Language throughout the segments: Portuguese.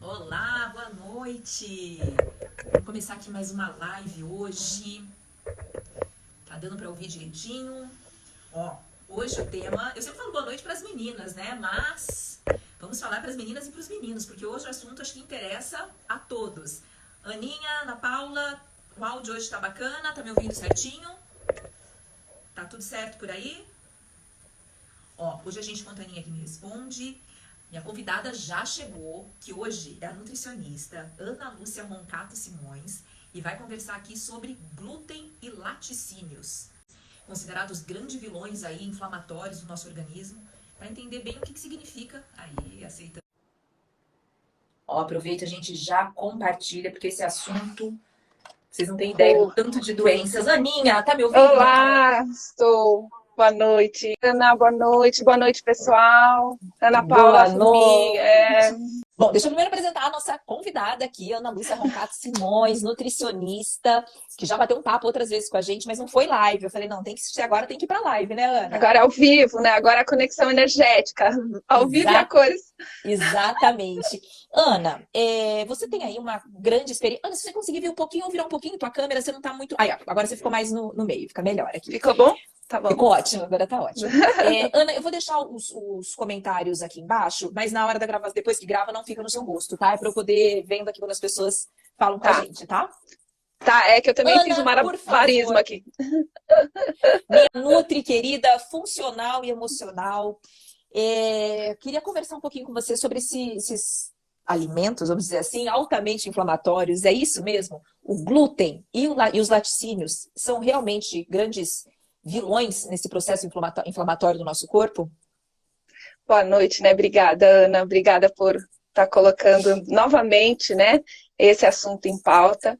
Olá, boa noite. Vamos começar aqui mais uma live hoje. Tá dando pra ouvir direitinho? Ó, hoje o tema, eu sempre falo boa noite pras meninas, né? Mas vamos falar pras meninas e pros meninos, porque hoje o assunto acho que interessa a todos. Aninha, Ana Paula, o áudio hoje tá bacana, tá me ouvindo certinho? Tá tudo certo por aí? Ó, hoje a gente com a Aninha aqui me responde. Minha convidada já chegou, que hoje é a nutricionista Ana Lúcia Roncato Simões e vai conversar aqui sobre glúten e laticínios, considerados grandes vilões aí inflamatórios do nosso organismo, para entender bem o que significa aí, aceita. Ó, aproveita, a gente já compartilha, porque esse assunto, vocês não têm ideia do tanto de doenças. Aninha, tá me ouvindo? Olá, estou. Boa noite, Ana, boa noite, pessoal. Ana Paula, Boa Fumi, noite. Bom, deixa eu primeiro apresentar a nossa convidada aqui, Ana Lúcia Roncato Simões, nutricionista, que já bateu um papo outras vezes com a gente, mas não foi live. Eu falei, não, tem que assistir agora, tem que ir pra live, né, Ana? Agora ao vivo, né? Agora a conexão energética, ao vivo e a cores. Exatamente. Ana, você tem aí uma grande experiência. Ana, se você conseguir vir um pouquinho, virar um pouquinho tua câmera, você não tá muito... Aí, ó, agora você ficou mais no meio, fica melhor aqui. Ficou bom? Tá bom. Ficou ótimo, agora tá ótimo. Ana, eu vou deixar os comentários aqui embaixo, mas na hora da gravação, depois que grava, não fica no seu rosto, tá? É pra eu poder vendo aqui quando as pessoas falam com a gente, tá? Tá, é que eu também Ana, fiz um malabarismo aqui. Minha nutri querida, funcional e emocional. Queria conversar um pouquinho com você sobre esses alimentos, vamos dizer assim, altamente inflamatórios. É isso mesmo? O glúten e os laticínios são realmente grandes vilões nesse processo inflamatório do nosso corpo? Boa noite, né? Obrigada, Ana. Obrigada por estar colocando novamente, né, esse assunto em pauta.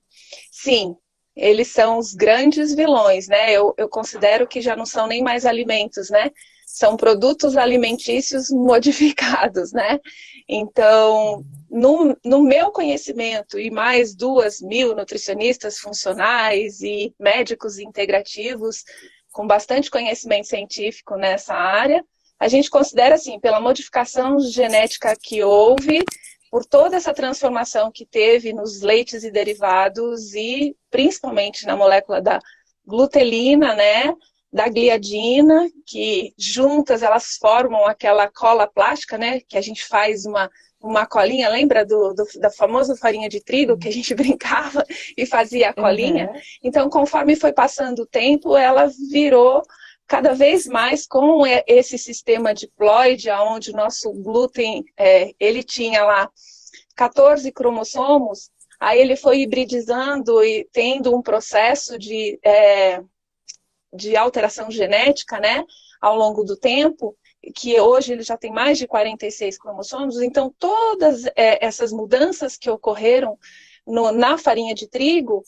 Sim, eles são os grandes vilões, né? Eu considero que já não são nem mais alimentos, né? São produtos alimentícios modificados, né? Então, no meu conhecimento, e mais 2.000 nutricionistas funcionais e médicos integrativos, com bastante conhecimento científico nessa área, a gente considera, assim, pela modificação genética que houve, por toda essa transformação que teve nos leites e derivados e principalmente na molécula da glutelina, né, da gliadina, que juntas elas formam aquela cola plástica, né, que a gente faz uma colinha, lembra da famosa farinha de trigo que a gente brincava e fazia a colinha? Uhum. Então, conforme foi passando o tempo, ela virou cada vez mais com esse sistema diploide, onde o nosso glúten, ele tinha lá 14 cromossomos, aí ele foi hibridizando e tendo um processo de alteração genética, né, ao longo do tempo, que hoje ele já tem mais de 46 cromossomos, então todas essas mudanças que ocorreram na farinha de trigo,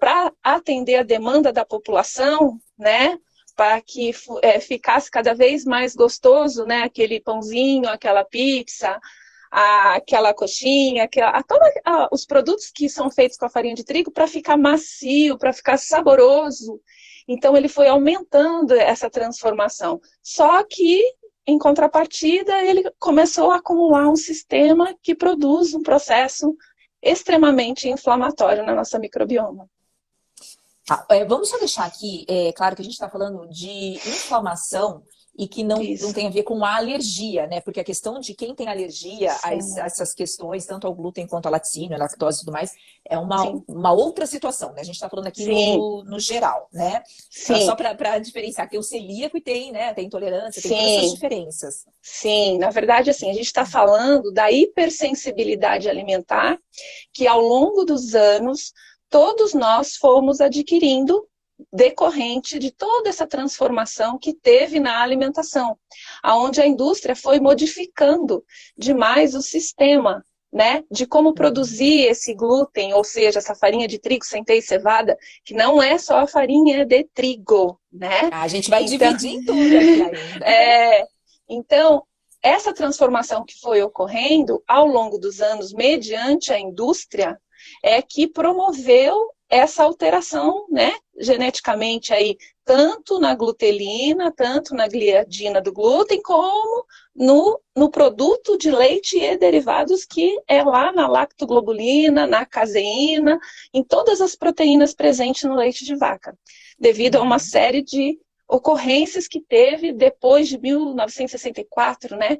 para atender a demanda da população, né, para que ficasse cada vez mais gostoso, né, aquele pãozinho, aquela pizza, aquela coxinha, os produtos que são feitos com a farinha de trigo para ficar macio, para ficar saboroso. Então ele foi aumentando essa transformação. Só que, em contrapartida, ele começou a acumular um sistema que produz um processo extremamente inflamatório na nossa microbioma. Vamos só deixar aqui, claro que a gente está falando de inflamação e que não tem a ver com a alergia, né? Porque a questão de quem tem alergia a essas questões, tanto ao glúten quanto ao laticínio, a lactose e tudo mais, é uma outra situação, né? A gente está falando aqui no geral, né? Só para diferenciar, que o celíaco tem, né? Tem intolerância, tem todas essas diferenças. Sim, na verdade, assim, a gente está falando da hipersensibilidade alimentar, que ao longo dos anos todos nós fomos adquirindo decorrente de toda essa transformação que teve na alimentação, aonde a indústria foi modificando demais o sistema, né, de como produzir esse glúten, ou seja, essa farinha de trigo, centeio e cevada, que não é só a farinha de trigo, né? A gente vai dividir em tudo aqui ainda. Então, essa transformação que foi ocorrendo ao longo dos anos, mediante a indústria, é que promoveu essa alteração, né, geneticamente aí, tanto na glutelina, tanto na gliadina do glúten, como no produto de leite e derivados, que é lá na lactoglobulina, na caseína, em todas as proteínas presentes no leite de vaca, devido a uma série de ocorrências que teve depois de 1964, né,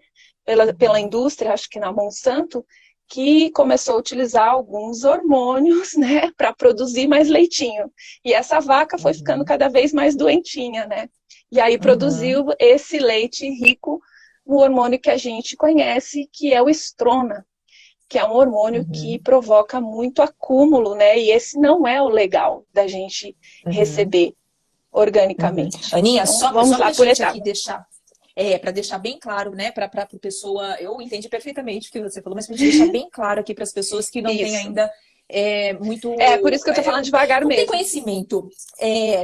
pela indústria, acho que na Monsanto, que começou a utilizar alguns hormônios, né, para produzir mais leitinho. E essa vaca foi ficando cada vez mais doentinha, né? E aí produziu esse leite rico no hormônio que a gente conhece, que é o estrona, que é um hormônio que provoca muito acúmulo, né? E esse não é o legal da gente receber organicamente. Aninha, Então, só vamos para lá a por gente etapa. aqui deixar, para deixar bem claro, né, para a pessoa, eu entendi perfeitamente o que você falou, mas para deixar bem claro aqui para as pessoas que não têm Isso. ainda muito. É por isso que eu tô falando devagar não tem mesmo. conhecimento.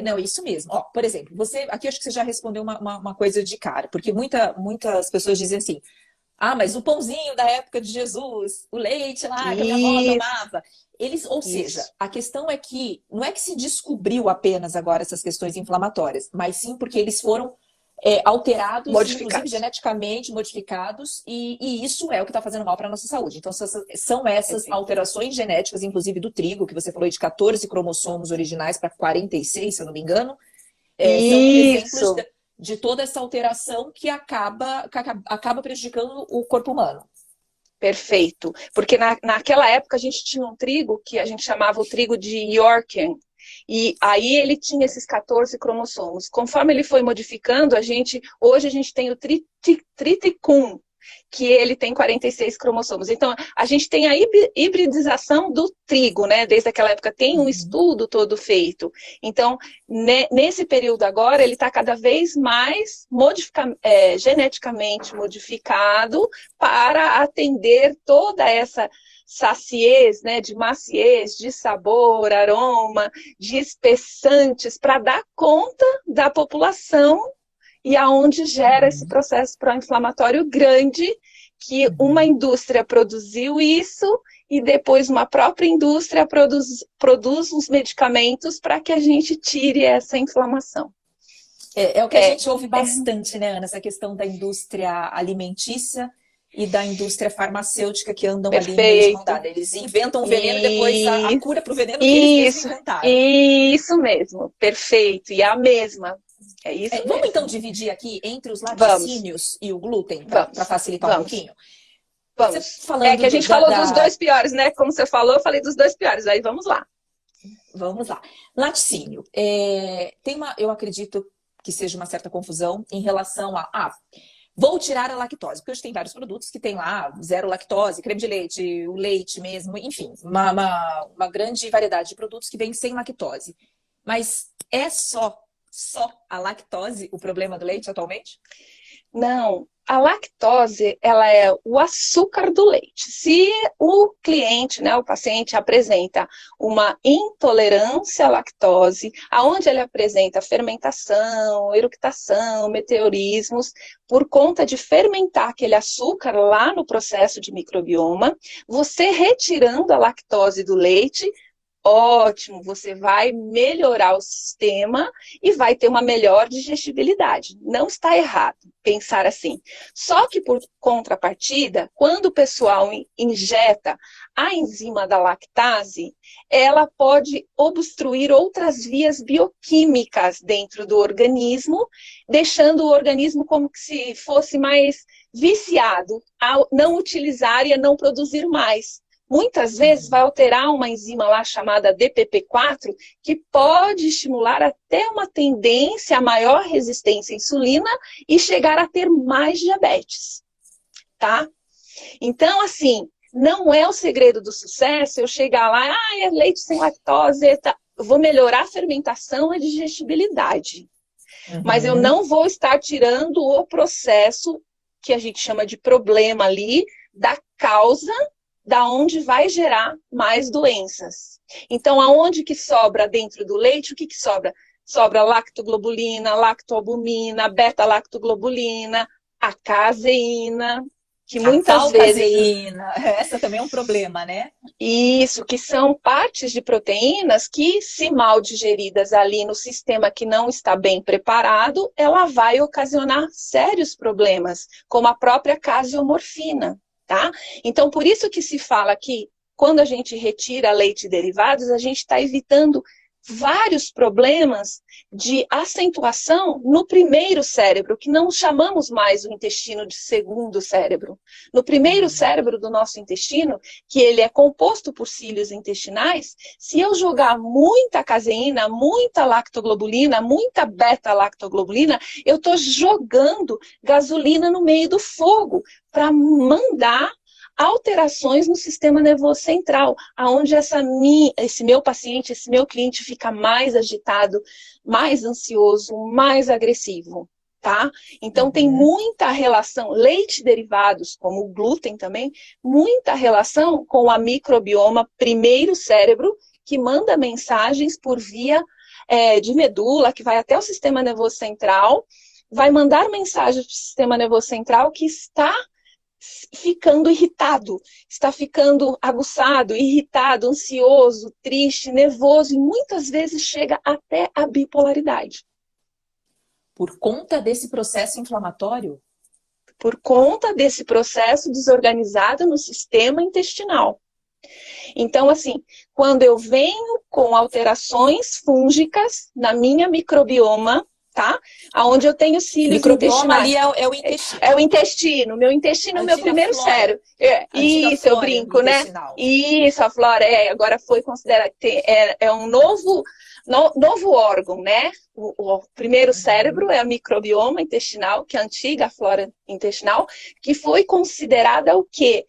Não, isso mesmo. Ó, por exemplo, você aqui acho que você já respondeu uma coisa de cara, porque muitas pessoas dizem assim: ah, mas o pãozinho da época de Jesus, o leite lá que a minha avó tomava. Ou seja, a questão é que não é que se descobriu apenas agora essas questões inflamatórias, mas sim porque eles foram alterados, inclusive geneticamente modificados, e isso é o que está fazendo mal para a nossa saúde. Então, são essas alterações genéticas, inclusive do trigo, que você falou de 14 cromossomos originais para 46, se eu não me engano, são exemplos de toda essa alteração que acaba prejudicando o corpo humano. Perfeito. Porque naquela época a gente tinha um trigo que a gente chamava o trigo de Yorkian. E aí ele tinha esses 14 cromossomos. Conforme ele foi modificando, hoje a gente tem o Triticum, que ele tem 46 cromossomos. Então, a gente tem a hibridização do trigo, né? Desde aquela época tem um estudo todo feito. Então, nesse período agora, ele está cada vez mais geneticamente modificado para atender toda essa saciez, né, de maciez, de sabor, aroma, de espessantes, para dar conta da população e aonde gera esse processo pró-inflamatório grande, que uma indústria produziu isso e depois uma própria indústria produz uns medicamentos para que a gente tire essa inflamação. É o que a gente ouve bastante, né, Ana? Essa questão da indústria alimentícia e da indústria farmacêutica que andam ali meio de mão dada. Eles inventam o veneno e depois a cura para o veneno que eles mesmos inventaram. Isso mesmo, perfeito. E é a mesma. É isso mesmo. Vamos então dividir aqui entre os laticínios e o glúten, para facilitar um pouquinho? Vamos. Que a gente falou dos dois piores, né? Como você falou, eu falei dos dois piores. Aí vamos lá. Vamos lá. Laticínio. Eu acredito que seja uma certa confusão em relação vou tirar a lactose, porque hoje tem vários produtos que tem lá zero lactose, creme de leite, o leite mesmo, enfim, uma grande variedade de produtos que vêm sem lactose. Mas é só a lactose o problema do leite atualmente? Não, a lactose, ela é o açúcar do leite. Se o cliente, né, o paciente apresenta uma intolerância à lactose, aonde ele apresenta fermentação, eructação, meteorismos, por conta de fermentar aquele açúcar lá no processo de microbioma, você retirando a lactose do leite, ótimo, você vai melhorar o sistema e vai ter uma melhor digestibilidade. Não está errado pensar assim. Só que, por contrapartida, quando o pessoal injeta a enzima da lactase, ela pode obstruir outras vias bioquímicas dentro do organismo, deixando o organismo como se fosse mais viciado a não utilizar e a não produzir mais. Muitas vezes vai alterar uma enzima lá chamada DPP4, que pode estimular até uma tendência a maior resistência à insulina e chegar a ter mais diabetes, tá? Então, assim, não é o segredo do sucesso eu chegar lá, é leite sem lactose, tá? Eu vou melhorar a fermentação e a digestibilidade. Mas eu não vou estar tirando o processo, que a gente chama de problema ali, da causa da onde vai gerar mais doenças. Então, aonde que sobra dentro do leite, o que sobra? Sobra lactoglobulina, lactoalbumina, beta-lactoglobulina, a caseína, que A muitas tal vezes... caseína, essa também é um problema, né? Isso, que são partes de proteínas que, se mal digeridas ali no sistema que não está bem preparado, ela vai ocasionar sérios problemas, como a própria caseomorfina, tá? Então, por isso que se fala que quando a gente retira leite e derivados, a gente está evitando vários problemas de acentuação no primeiro cérebro, que não chamamos mais o intestino de segundo cérebro. No primeiro cérebro do nosso intestino, que ele é composto por cílios intestinais, se eu jogar muita caseína, muita lactoglobulina, muita beta-lactoglobulina, eu estou jogando gasolina no meio do fogo para mandar alterações no sistema nervoso central, aonde esse meu paciente, esse meu cliente fica mais agitado, mais ansioso, mais agressivo, tá? Então tem muita relação, leite derivados, como o glúten também, muita relação com a microbioma primeiro cérebro, que manda mensagens por via de medula, que vai até o sistema nervoso central, vai mandar mensagens para o sistema nervoso central que está ficando irritado, está ficando aguçado, irritado, ansioso, triste, nervoso, e muitas vezes chega até a bipolaridade. Por conta desse processo inflamatório? Por conta desse processo desorganizado no sistema intestinal. Então, assim, quando eu venho com alterações fúngicas na minha microbioma, tá? Onde eu tenho cílios microbioma intestinais. Ali é o intestino. É o intestino. Meu intestino é o meu primeiro cérebro. Isso, eu brinco, né? Isso, a flora agora foi considerada... É um novo órgão, né? O primeiro cérebro é a microbioma intestinal, que é a antiga flora intestinal, que foi considerada o quê?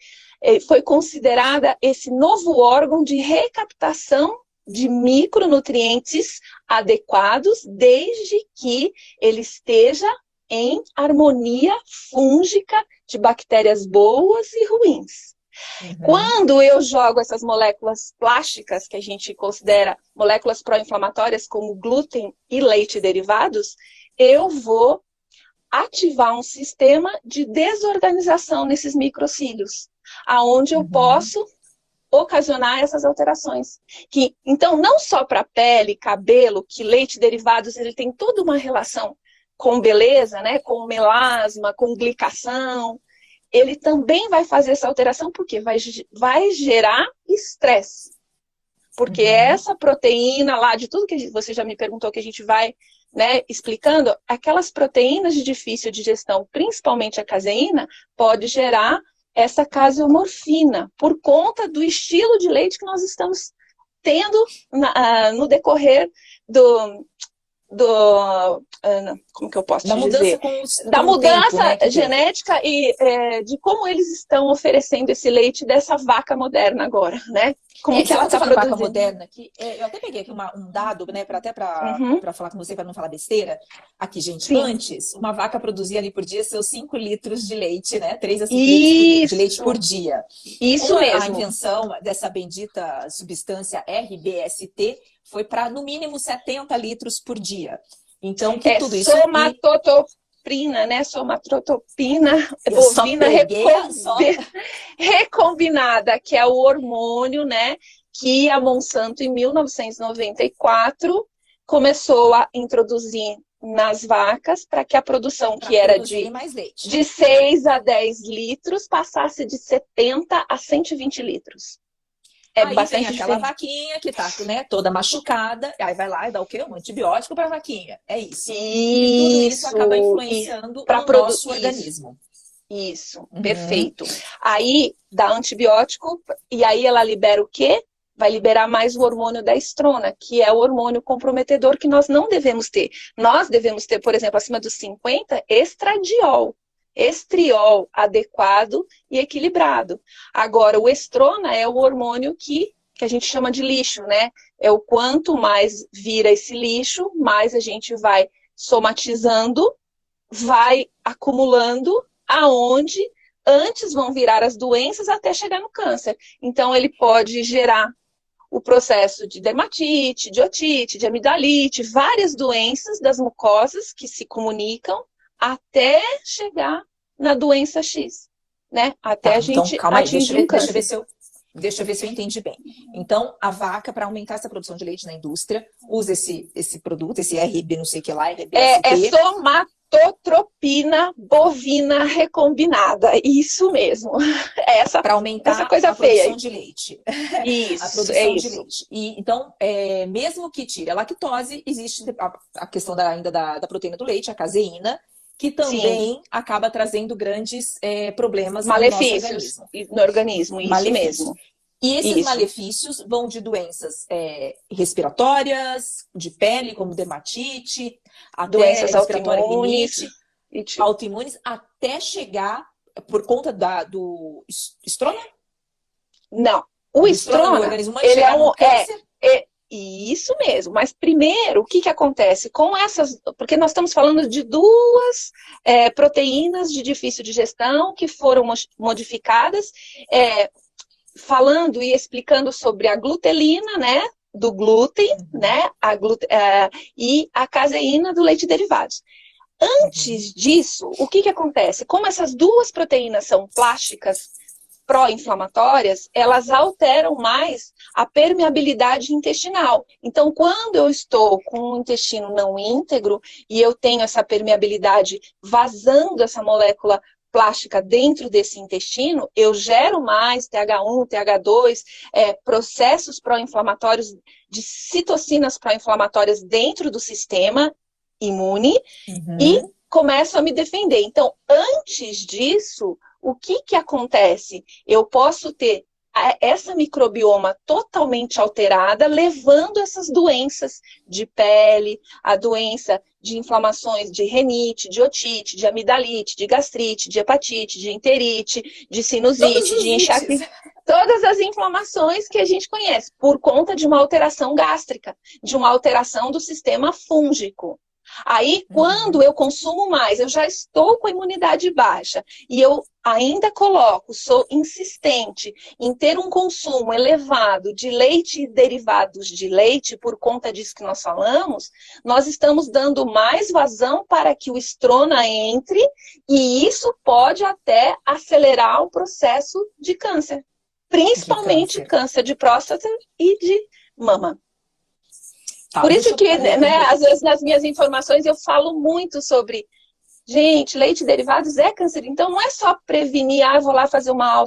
Foi considerada esse novo órgão de recaptação de micronutrientes adequados, desde que ele esteja em harmonia fúngica de bactérias boas e ruins. Quando eu jogo essas moléculas plásticas, que a gente considera moléculas pró-inflamatórias, como glúten e leite derivados, eu vou ativar um sistema de desorganização nesses microcílios, aonde eu posso ocasionar essas alterações. Então, não só para pele, cabelo, que leite derivados, ele tem toda uma relação com beleza, né? Com melasma, com glicação. Ele também vai fazer essa alteração porque vai gerar estresse. Porque essa proteína lá, de tudo que você já me perguntou, que a gente vai, né, explicando, aquelas proteínas de difícil digestão, principalmente a caseína, pode gerar essa caseomorfina, por conta do estilo de leite que nós estamos tendo no decorrer como que eu posso te dizer? Da mudança genética e de como eles estão oferecendo esse leite dessa vaca moderna agora, né? Como que ela está produzindo. Vaca moderna, eu até peguei aqui um dado, né, para falar com você, para não falar besteira. Aqui, gente, Sim. Antes, uma vaca produzia ali por dia seus 5 litros de leite, né? 3 a 5 litros de leite por dia. Isso mesmo. A invenção dessa bendita substância RBST foi para, no mínimo, 70 litros por dia. Então, que tudo isso... Somatotropina, né? Somatotropina bovina recombinada, que é o hormônio, né? Que a Monsanto, em 1994, começou a introduzir nas vacas para que a produção, que era de 6 a 10 litros, passasse de 70 a 120 litros. Aí bastante vem aquela vaquinha que tá, né, toda machucada, aí vai lá e dá o quê? Um antibiótico para a vaquinha. É isso. E tudo isso acaba influenciando o nosso organismo. Isso, perfeito. Aí dá antibiótico e aí ela libera o quê? Vai liberar mais o hormônio da estrona, que é o hormônio comprometedor que nós não devemos ter. Nós devemos ter, por exemplo, acima dos 50, estradiol. Estriol adequado e equilibrado. Agora, o estrona é o hormônio que a gente chama de lixo, né? É o quanto mais vira esse lixo, mais a gente vai somatizando, vai acumulando, aonde antes vão virar as doenças até chegar no câncer. Então, ele pode gerar o processo de dermatite, de otite, de amidalite, várias doenças das mucosas que se comunicam, até chegar na doença X. né? Até Tá, a então gente calma aí, atingir um deixa eu ver câncer. se eu, deixa eu ver se eu entendi bem. Então, a vaca, para aumentar essa produção de leite na indústria, usa esse produto, esse RB, não sei o que lá, É RBST, somatotropina bovina recombinada. Isso mesmo. para Essa aumentar coisa a feia produção aí. de leite. A Isso, é produção de isso. leite. E, então, mesmo que tire a lactose, existe a questão ainda da proteína do leite, a caseína, que Sim. também acaba trazendo grandes problemas no nosso Malefícios organismo. no organismo, isso Malefícios. mesmo. E esses Isso. malefícios vão de doenças respiratórias, de pele, como dermatite, até Doenças respiratória, autoimunes. rinite, autoimunes, até chegar por conta do estrona? Não. O Do estrona no estrona, organismo humano ele chegar no câncer? isso mesmo. Mas primeiro, o que acontece com essas? Porque nós estamos falando de duas proteínas de difícil digestão que foram modificadas, falando e explicando sobre a glutelina, né? Do glúten, né? E a caseína do leite derivados. Antes disso, o que acontece? Como essas duas proteínas são plásticas pró-inflamatórias, elas alteram mais a permeabilidade intestinal. Então, quando eu estou com o intestino não íntegro e eu tenho essa permeabilidade vazando essa molécula plástica dentro desse intestino, eu gero mais TH1, TH2, processos pró-inflamatórios de citocinas pró-inflamatórias dentro do sistema imune e começo a me defender. Então, antes disso, o que acontece? Eu posso ter essa microbioma totalmente alterada, levando essas doenças de pele, a doença de inflamações de renite, de otite, de amidalite, de gastrite, de hepatite, de enterite, de sinusite, de enxaqueca. Todas as inflamações que a gente conhece, por conta de uma alteração gástrica, de uma alteração do sistema fúngico. Aí, quando eu consumo mais, eu já estou com a imunidade baixa e eu ainda sou insistente em ter um consumo elevado de leite e derivados de leite, por conta disso que nós falamos, nós estamos dando mais vazão para que o estrona entre e isso pode até acelerar o processo de câncer, principalmente câncer de próstata e de mama. Tá, por isso que, né, às pouco. vezes nas minhas informações eu falo muito sobre, gente, leite e derivados é câncer. Então não é só prevenir, eu vou lá fazer uma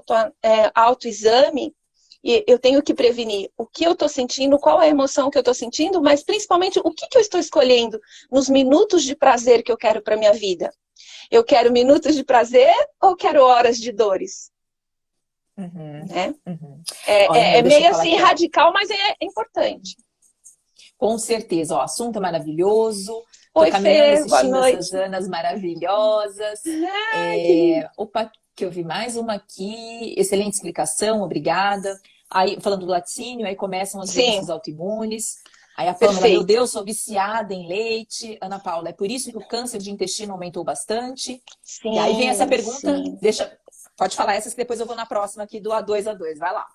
autoexame e eu tenho que prevenir o que eu estou sentindo, qual é a emoção que eu estou sentindo, mas principalmente o que eu estou escolhendo nos minutos de prazer que eu quero para minha vida. Eu quero minutos de prazer ou quero horas de dores? Né? É meio assim radical, mas é importante. Com certeza, o assunto é maravilhoso. Oi, tô caminhando, Fê, assistindo essas Anas maravilhosas. Opa, que eu vi mais uma aqui. Excelente explicação, obrigada. Aí, falando do laticínio, aí começam as doenças autoimunes. Aí a Pâmela, meu Deus, sou viciada em leite. Ana Paula, é por isso que o câncer de intestino aumentou bastante? Sim, e aí vem essa pergunta, pode falar essas que depois eu vou na próxima aqui do A2A2, vai lá.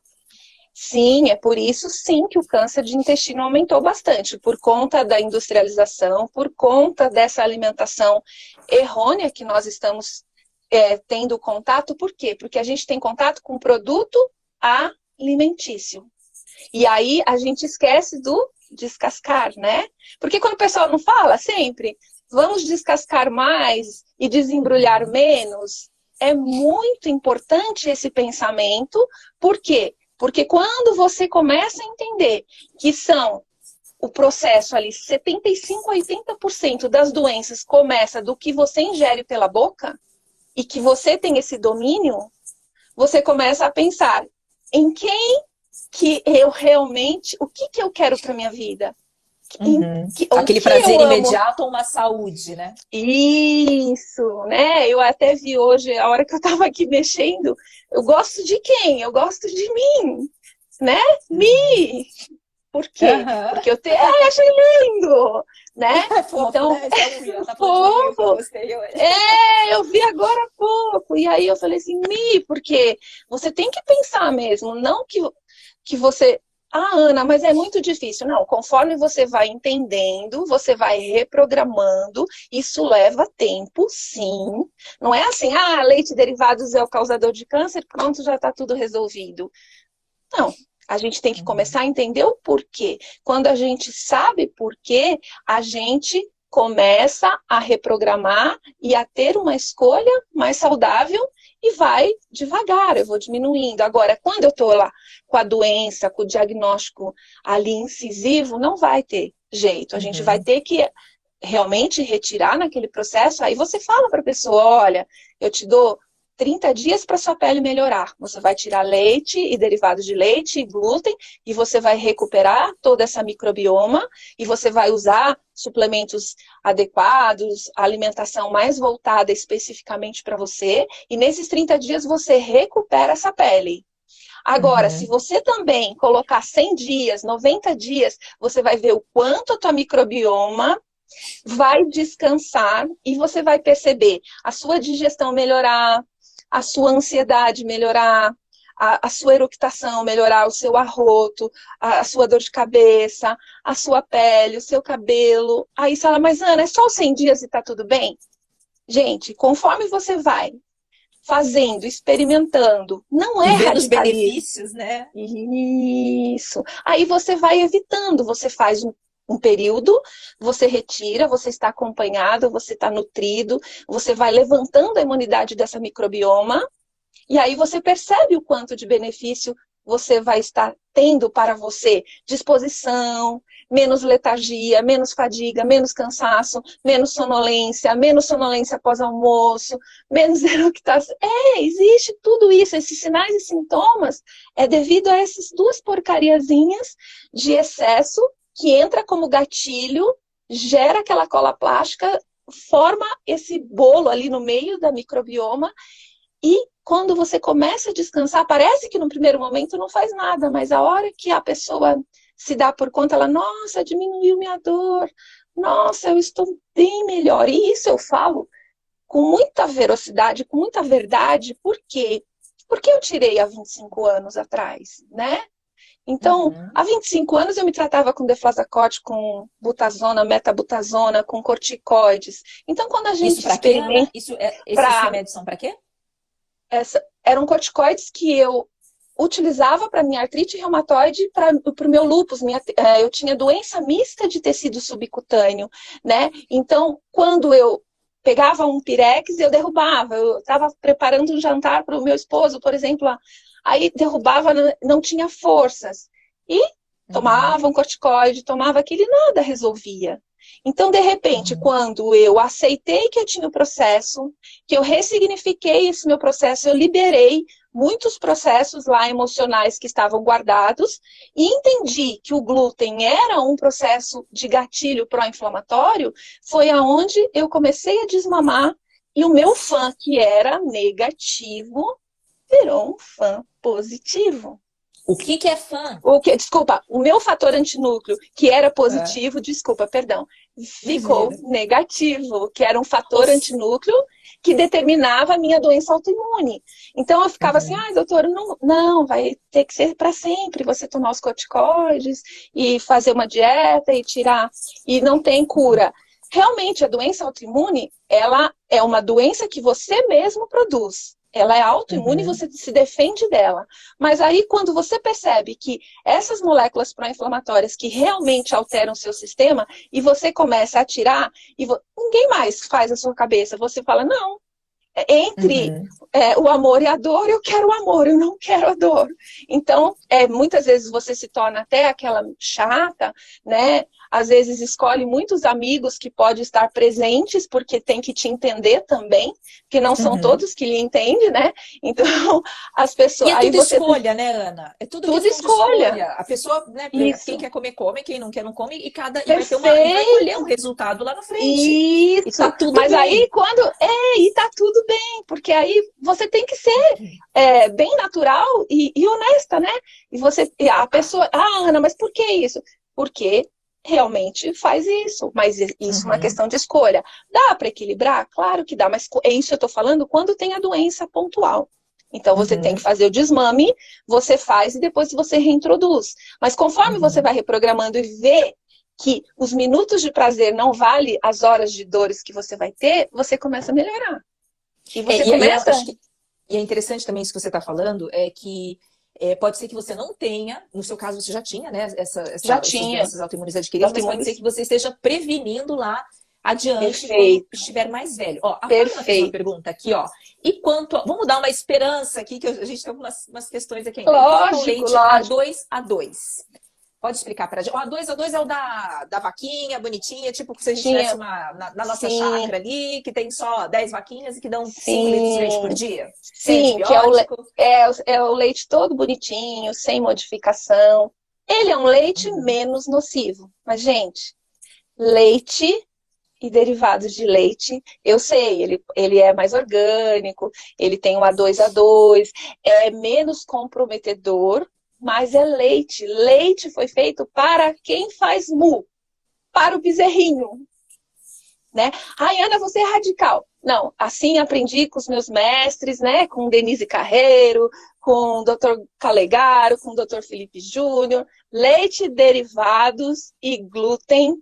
Sim, é por isso sim que o câncer de intestino aumentou bastante, por conta da industrialização, por conta dessa alimentação errônea que nós estamos tendo contato. Por quê? Porque a gente tem contato com produto alimentício. E aí a gente esquece do descascar, né? Porque quando o pessoal não fala sempre, vamos descascar mais e desembrulhar menos, é muito importante esse pensamento. Por quê? Porque quando você começa a entender que o processo ali, 75% a 80% das doenças começa do que você ingere pela boca, e que você tem esse domínio, você começa a pensar em quem que eu realmente, o que eu quero para minha vida? Aquele prazer imediato ou uma saúde, né? Isso, né? Eu até vi hoje, a hora que eu estava aqui mexendo, eu gosto de quem? Eu gosto de mim, né? Por quê? Porque eu achei lindo, né? Fofo, então, né? Fofo. Gostei hoje. Eu vi agora há pouco. E aí eu falei assim, porque você tem que pensar mesmo, não que você Ah, Ana, mas é muito difícil. Não, conforme você vai entendendo, você vai reprogramando, isso leva tempo, sim. Não é assim, ah, leite e derivados é o causador de câncer, pronto, já está tudo resolvido. Não, a gente tem que começar a entender o porquê. Quando a gente sabe porquê, a gente começa a reprogramar e a ter uma escolha mais saudável e vai devagar, eu vou diminuindo. Agora, quando eu estou lá com a doença, com o diagnóstico ali incisivo, não vai ter jeito. A gente vai ter que realmente retirar naquele processo. Aí você fala para a pessoa, olha, eu te dou 30 dias para sua pele melhorar. Você vai tirar leite e derivados de leite e glúten e você vai recuperar toda essa microbioma e você vai usar suplementos adequados, alimentação mais voltada especificamente para você e nesses 30 dias você recupera essa pele. Agora, se você também colocar 100 dias, 90 dias, você vai ver o quanto a tua microbioma vai descansar e você vai perceber a sua digestão melhorar, a sua ansiedade melhorar, a sua eructação melhorar, o seu arroto, a sua dor de cabeça, a sua pele, o seu cabelo. Aí você fala, mas Ana, é só os 100 dias e tá tudo bem? Gente, conforme você vai fazendo, experimentando, não é vendo os radicalismo. benefícios, né? Isso. Aí você vai evitando, você faz um período, você retira, você está acompanhado, você está nutrido, você vai levantando a imunidade dessa microbioma, e aí você percebe o quanto de benefício você vai estar tendo para você. Disposição, menos letargia, menos fadiga, menos cansaço, menos sonolência após almoço, menos eructação. Existe tudo isso, esses sinais e sintomas é devido a essas duas porcariazinhas de excesso que entra como gatilho, gera aquela cola plástica, forma esse bolo ali no meio da microbioma e quando você começa a descansar, parece que no primeiro momento não faz nada, mas a hora que a pessoa se dá por conta, ela, nossa, diminuiu minha dor, nossa, eu estou bem melhor. E isso eu falo com muita velocidade, com muita verdade, por quê? Porque eu tirei há 25 anos atrás, né? Então, há 25 anos eu me tratava com deflazacort, com butazona, metabutazona, com corticoides. Então, quando a gente Isso para quê, Ana? Esses remédios são para quê? Eram corticoides que eu utilizava para minha artrite reumatoide, para o meu lúpus. Eu tinha doença mista de tecido subcutâneo, né? Então, quando eu pegava um pirex, eu derrubava. Eu estava preparando um jantar para o meu esposo, por exemplo, aí derrubava, não tinha forças. E tomava um corticoide, tomava aquele, nada resolvia. Então, de repente, quando eu aceitei que eu tinha o processo, que eu ressignifiquei esse meu processo, eu liberei muitos processos lá emocionais que estavam guardados e entendi que o glúten era um processo de gatilho pró-inflamatório, foi aonde eu comecei a desmamar e o meu fã, que era negativo, virou um fã positivo. O que é fã? Desculpa, o meu fator antinúcleo, que era positivo, ficou negativo, que era um fator antinúcleo que determinava a minha doença autoimune. Então eu ficava assim, doutora, não, vai ter que ser para sempre, você tomar os corticoides e fazer uma dieta e tirar, e não tem cura. Realmente, a doença autoimune, ela é uma doença que você mesmo produz. Ela é autoimune e você se defende dela. Mas aí, quando você percebe que essas moléculas pró-inflamatórias que realmente alteram o seu sistema, e você começa a tirar, e ninguém mais faz a sua cabeça. Você fala, não, entre o amor e a dor, eu quero o amor, eu não quero a dor. Então, muitas vezes você se torna até aquela chata, né? Às vezes escolhe muitos amigos que podem estar presentes, porque tem que te entender também, que não são todos que lhe entendem, né? Então, as pessoas... E é tudo escolha, né, Ana? É tudo escolha. A pessoa, né, quem quer comer, come, quem não quer, não come, e vai colher um resultado lá na frente. Isso, e tá tudo mas bem. Aí e tá tudo bem, porque aí você tem que ser bem natural e honesta, né? A pessoa, Ana, mas por que isso? Porque realmente faz isso, mas isso é uma questão de escolha. Dá para equilibrar? Claro que dá, mas é isso que eu tô falando quando tem a doença pontual. Então, você tem que fazer o desmame, você faz e depois você reintroduz. Mas conforme você vai reprogramando e vê que os minutos de prazer não valem as horas de dores que você vai ter, você começa a melhorar. E você começa... E é interessante também isso que você está falando, é que pode ser que você não tenha, no seu caso você já tinha, né, essas doenças autoimunes adquiridas, mas pode ser que você esteja prevenindo lá adiante quando estiver mais velho. Ó, a Pamela fez uma pergunta aqui, ó. E quanto... Vamos dar uma esperança aqui, que a gente tem umas questões aqui ainda. Lógico. A2A2. Pode explicar pra gente? O A2A2 é o da vaquinha, bonitinha, tipo que se a gente tivesse na nossa chácara ali, que tem só 10 vaquinhas e que dão 5 litros de leite por dia. Sim, que é o leite todo bonitinho, sem modificação. Ele é um leite menos nocivo. Mas, gente, leite e derivados de leite, eu sei, ele é mais orgânico, ele tem o A2A2, é menos comprometedor, mas é leite. Leite foi feito para quem faz mu, para o bezerrinho. Né? Ai, Ana, você é radical. Não, assim aprendi com os meus mestres, né? Com Denise Carreiro, com o Dr. Calegaro, com o Dr. Felipe Júnior. Leite, derivados e glúten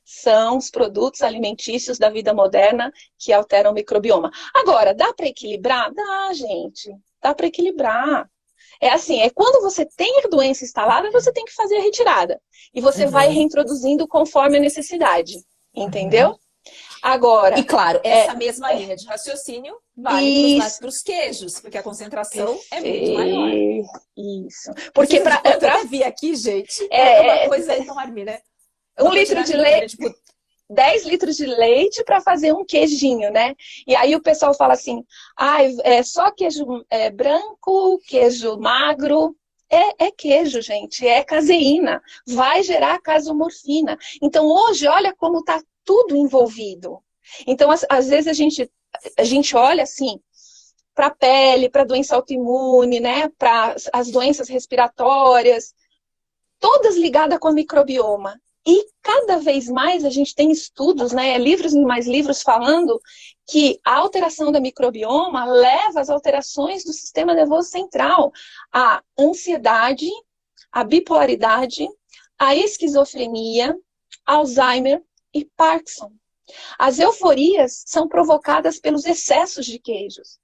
são os produtos alimentícios da vida moderna que alteram o microbioma. Agora, dá para equilibrar? Dá, gente. Dá para equilibrar. É assim, quando você tem a doença instalada, você tem que fazer a retirada. E você vai reintroduzindo conforme a necessidade. Entendeu? Agora... E claro, essa mesma linha de raciocínio vale para os queijos, porque a concentração é muito maior. Isso. Porque para vir aqui, gente, é uma coisa enorme, né? 1 litro de leite, 10 litros de leite para fazer um queijinho, né? E aí o pessoal fala assim, é só queijo branco, queijo magro. É queijo, gente, é caseína. Vai gerar casomorfina. Então, hoje, olha como está tudo envolvido. Então, às vezes, a gente olha assim para a pele, para a doença autoimune, né? Para as doenças respiratórias, todas ligadas com o microbioma. E cada vez mais a gente tem estudos, né, livros e mais livros falando que a alteração do microbioma leva às alterações do sistema nervoso central, a ansiedade, a bipolaridade, a esquizofrenia, Alzheimer e Parkinson. As euforias são provocadas pelos excessos de queijos,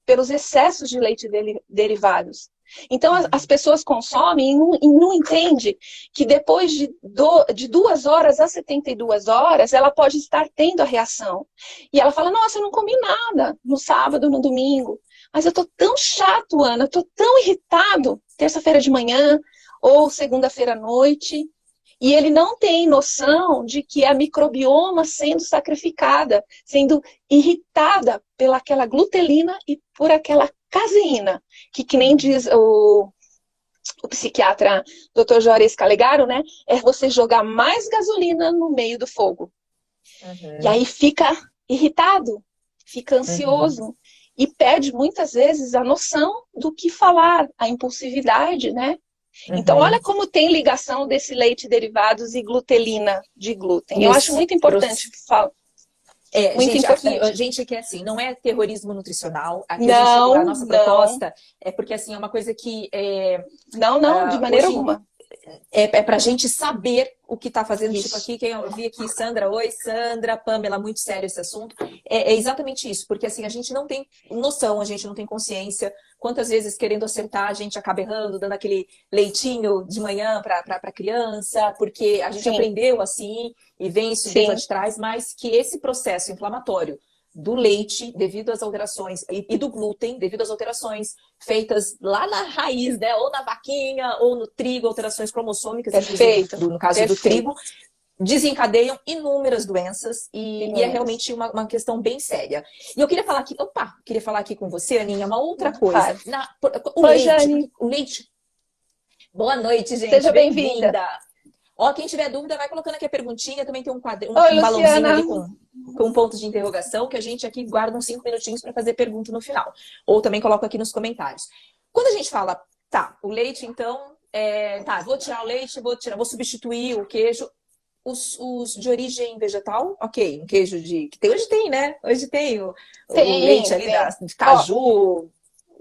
pelos excessos de leite derivados. Então, as pessoas consomem e não entendem que depois de 2 horas a 72 horas, ela pode estar tendo a reação. E ela fala, nossa, eu não comi nada no sábado, no domingo. Mas eu tô tão chato, Ana, eu tô tão irritado, terça-feira de manhã ou segunda-feira à noite. E ele não tem noção de que é a microbioma sendo sacrificada, sendo irritada pelaquela glutelina e por aquela caseína, que nem diz o psiquiatra Dr. Juarez Calegaro, né? É você jogar mais gasolina no meio do fogo. E aí fica irritado, fica ansioso e perde muitas vezes a noção do que falar, a impulsividade, né? Então, olha como tem ligação desse leite derivados e glutelina de glúten. Eu acho muito importante falar. Muito importante. Gente, aqui é assim, não é terrorismo nutricional. Aqui a nossa proposta é porque assim, é uma coisa que... Não, de maneira alguma. É pra gente saber o que tá fazendo. Isso. Tipo aqui, quem eu vi aqui, Sandra, oi, Sandra, Pamela, muito sério esse assunto. É exatamente isso, porque assim, a gente não tem noção, a gente não tem consciência. Quantas vezes, querendo acertar, a gente acaba errando, dando aquele leitinho de manhã pra criança, porque a gente aprendeu assim, e vem isso de lá de trás, mas que esse processo inflamatório do leite, devido às alterações, e do glúten, devido às alterações feitas lá na raiz, né? Ou na vaquinha, ou no trigo, alterações cromossômicas, no caso do trigo, desencadeiam inúmeras doenças e é realmente uma questão bem séria. E eu queria falar aqui, com você, Aninha, uma outra coisa. O leite. Boa noite, gente. Seja bem-vinda. Ó, quem tiver dúvida, vai colocando aqui a perguntinha. Também tem um balãozinho ali com um ponto de interrogação, que a gente aqui guarda uns 5 minutinhos para fazer pergunta no final. Ou também coloca aqui nos comentários. Quando a gente fala, o leite, então, vou tirar o leite, vou substituir o queijo. Os de origem vegetal, ok, um queijo hoje tem, né? Hoje tem o leite ali de caju,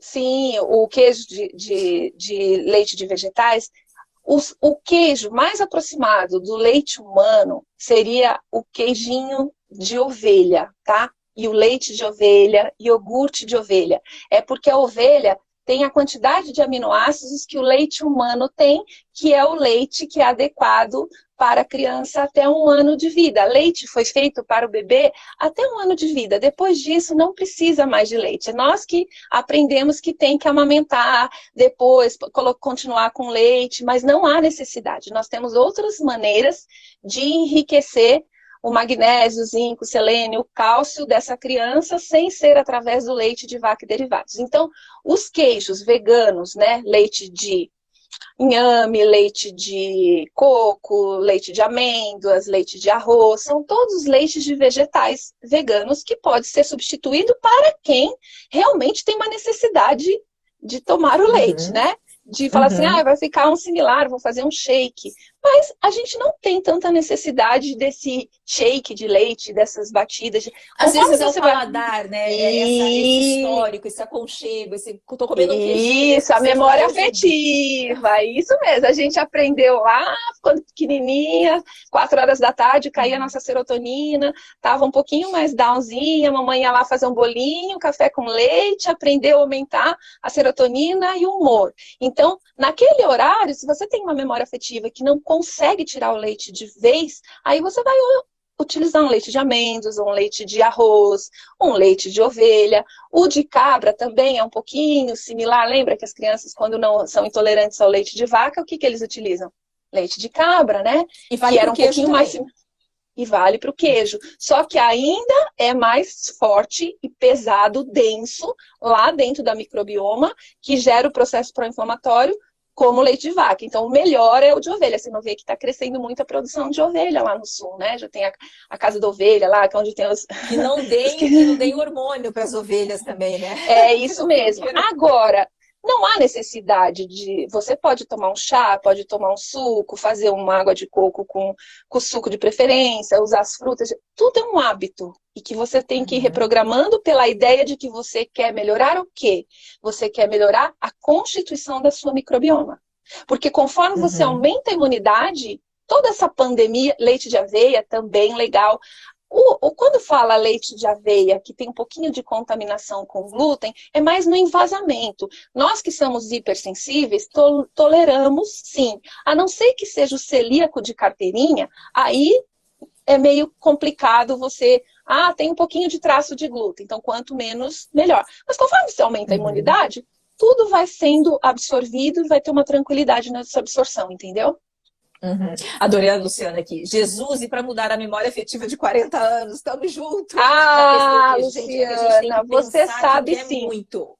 sim, o queijo de leite de vegetais, o queijo mais aproximado do leite humano seria o queijinho de ovelha, tá? E o leite de ovelha, iogurte de ovelha. É porque a ovelha tem a quantidade de aminoácidos que o leite humano tem, que é o leite que é adequado para a criança até 1 ano de vida. Leite foi feito para o bebê até 1 ano de vida. Depois disso, não precisa mais de leite. É nós que aprendemos que tem que amamentar, depois continuar com leite, mas não há necessidade. Nós temos outras maneiras de enriquecer o magnésio, o zinco, o selênio, o cálcio dessa criança sem ser através do leite de vaca e derivados. Então, os queijos veganos, né, leite de inhame, leite de coco, leite de amêndoas, leite de arroz, são todos leites de vegetais veganos que pode ser substituído para quem realmente tem uma necessidade de tomar o leite, né? De falar assim, vai ficar um similar, vou fazer um shake. Mas a gente não tem tanta necessidade desse shake de leite, dessas batidas. Às vezes é o paladar, né? Esse histórico, esse aconchego, tô comendo um queijinho. Isso, a memória afetiva, isso mesmo. A gente aprendeu lá, quando pequenininha, 4 horas da tarde, caía a nossa serotonina, tava um pouquinho mais downzinha, a mamãe ia lá fazer um bolinho, café com leite, aprendeu a aumentar a serotonina e o humor. Então, naquele horário, se você tem uma memória afetiva que não consegue tirar o leite de vez, aí você vai utilizar um leite de amêndoas, um leite de arroz, um leite de ovelha. O de cabra também é um pouquinho similar. Lembra que as crianças, quando não são intolerantes ao leite de vaca, o que eles utilizam? Leite de cabra, né? E vale que era um pouquinho mais... E vale para o queijo. Só que ainda é mais forte e pesado, denso, lá dentro da microbioma, que gera o processo pró-inflamatório, como o leite de vaca. Então, o melhor é o de ovelha. Você não vê que está crescendo muito a produção de ovelha lá no sul, né? Já tem a casa da ovelha lá, que é onde tem os... Que não deem hormônio para as ovelhas também, né? É isso mesmo. Agora, não há necessidade de... Você pode tomar um chá, pode tomar um suco, fazer uma água de coco com suco de preferência, usar as frutas. Tudo é um hábito. E que você tem que ir reprogramando pela ideia de que você quer melhorar o quê? Você quer melhorar a constituição da sua microbioma. Porque conforme você aumenta a imunidade, toda essa pandemia, leite de aveia também legal. Quando fala leite de aveia, que tem um pouquinho de contaminação com glúten, é mais no envasamento. Nós que somos hipersensíveis, toleramos sim. A não ser que seja o celíaco de carteirinha, aí é meio complicado você... tem um pouquinho de traço de glúten, então quanto menos, melhor. Mas conforme você aumenta a imunidade, tudo vai sendo absorvido e vai ter uma tranquilidade nessa absorção, entendeu? Adorei a Luciana aqui. Jesus, e para mudar a memória afetiva de 40 anos, estamos juntos. Luciana, você sabe sim. Muito.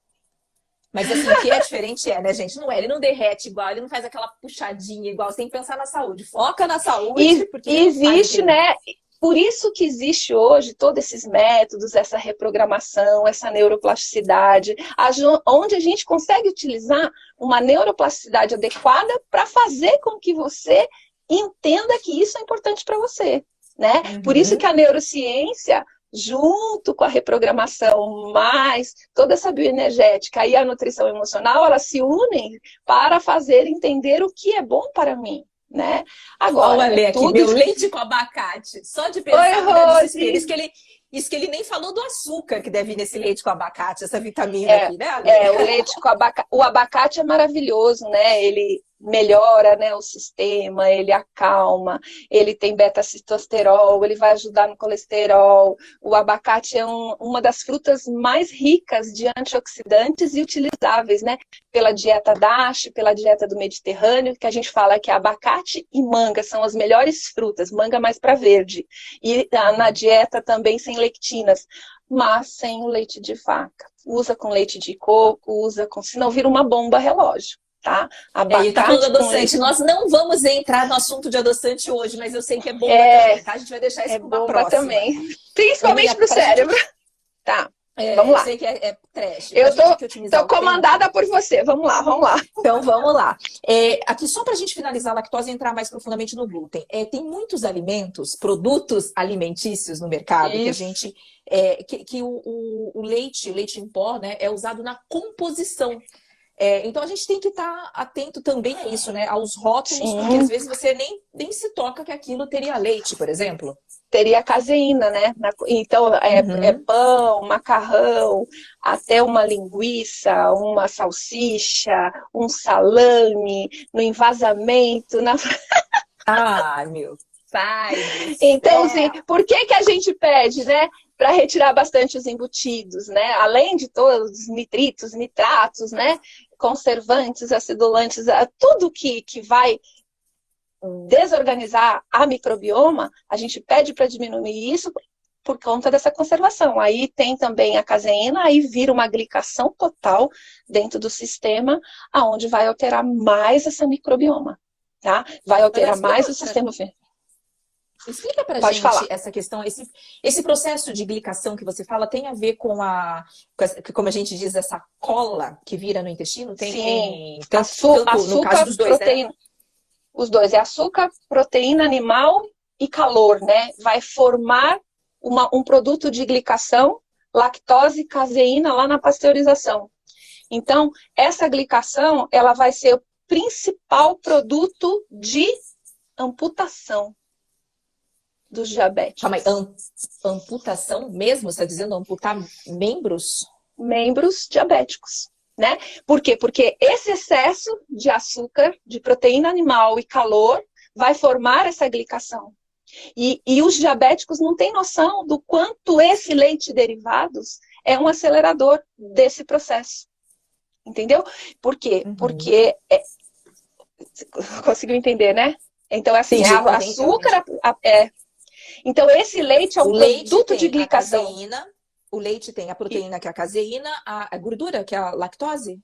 Mas assim, o que é diferente né, gente? Não é, ele não derrete igual, ele não faz aquela puxadinha igual. Você tem que pensar na saúde. Foca na saúde. Porque existe, né? Por isso que existe hoje todos esses métodos, essa reprogramação, essa neuroplasticidade, onde a gente consegue utilizar uma neuroplasticidade adequada para fazer com que você entenda que isso é importante para você, né? Por isso que a neurociência, junto com a reprogramação, mais toda essa bioenergética e a nutrição emocional, elas se unem para fazer entender o que é bom para mim. Né? Agora, olha aqui, meu leite com abacate. Só de pensar no desespero. Isso que ele nem falou do açúcar que deve ir nesse leite com abacate, essa vitamina aqui, né? O leite com abacate. O abacate é maravilhoso, né? Ele melhora, né, o sistema, ele acalma, ele tem beta-citosterol, ele vai ajudar no colesterol. O abacate é uma das frutas mais ricas de antioxidantes e utilizáveis, né? Pela dieta DASH, pela dieta do Mediterrâneo, que a gente fala que abacate e manga são as melhores frutas, manga mais para verde. E na dieta também sem lectinas, mas sem o leite de vaca. Usa com leite de coco, usa com... senão vira uma bomba relógio. Tá? Abacate tá falando adoçante. Nós não vamos entrar no assunto de adoçante hoje, mas eu sei que é bomba também, tá? A gente vai deixar isso para uma próxima. Também. Principalmente para o cérebro. Tá. Vamos Eu lá. sei que é trash. Eu A gente tem que otimizar tô o tempo. comandada por você. Vamos lá, vamos lá. Então, vamos lá. Aqui, só para a gente finalizar a lactose e entrar mais profundamente no glúten. Tem muitos alimentos, produtos alimentícios no mercado que a Isso. gente. Que o leite em pó, né, é usado na composição. Então, a gente tem que estar atento também a isso, né? Aos rótulos, Sim. porque às vezes você nem se toca que aquilo teria leite, por exemplo. Teria caseína, né? Então, é pão, macarrão, até uma linguiça, uma salsicha, um salame, no envasamento, Ai, meu pai do Então, assim, céu! por que a gente pede, né? Para retirar bastante os embutidos, né? Além de todos os nitritos, nitratos, né? Conservantes, acidulantes, tudo que vai desorganizar a microbioma, a gente pede para diminuir isso por conta dessa conservação. Aí tem também a caseína, aí vira uma glicação total dentro do sistema, aonde vai alterar mais essa microbioma, tá? Vai alterar mais o sistema. Explica pra Pode gente falar. essa questão, esse processo de glicação que você fala tem a ver com como a gente diz, essa cola que vira no intestino? Sim, tanto no caso açúcar, dos dois, proteína. né? Os dois, é açúcar, proteína animal e calor, né? Vai formar um produto de glicação, lactose e caseína lá na pasteurização. Então, essa glicação, ela vai ser o principal produto de amputação dos diabéticos. Calma aí, amputação mesmo? Você está dizendo amputar membros? Membros diabéticos, né? Por quê? Porque esse excesso de açúcar, de proteína animal e calor vai formar essa glicação. E os diabéticos não têm noção do quanto esse leite derivados é um acelerador desse processo. Entendeu? Por quê? Porque conseguiu entender, né? Então, é assim, açúcar. Então, esse leite é um produto de glicação. Caseína, o leite tem a proteína, que é a caseína, a gordura, que é a lactose.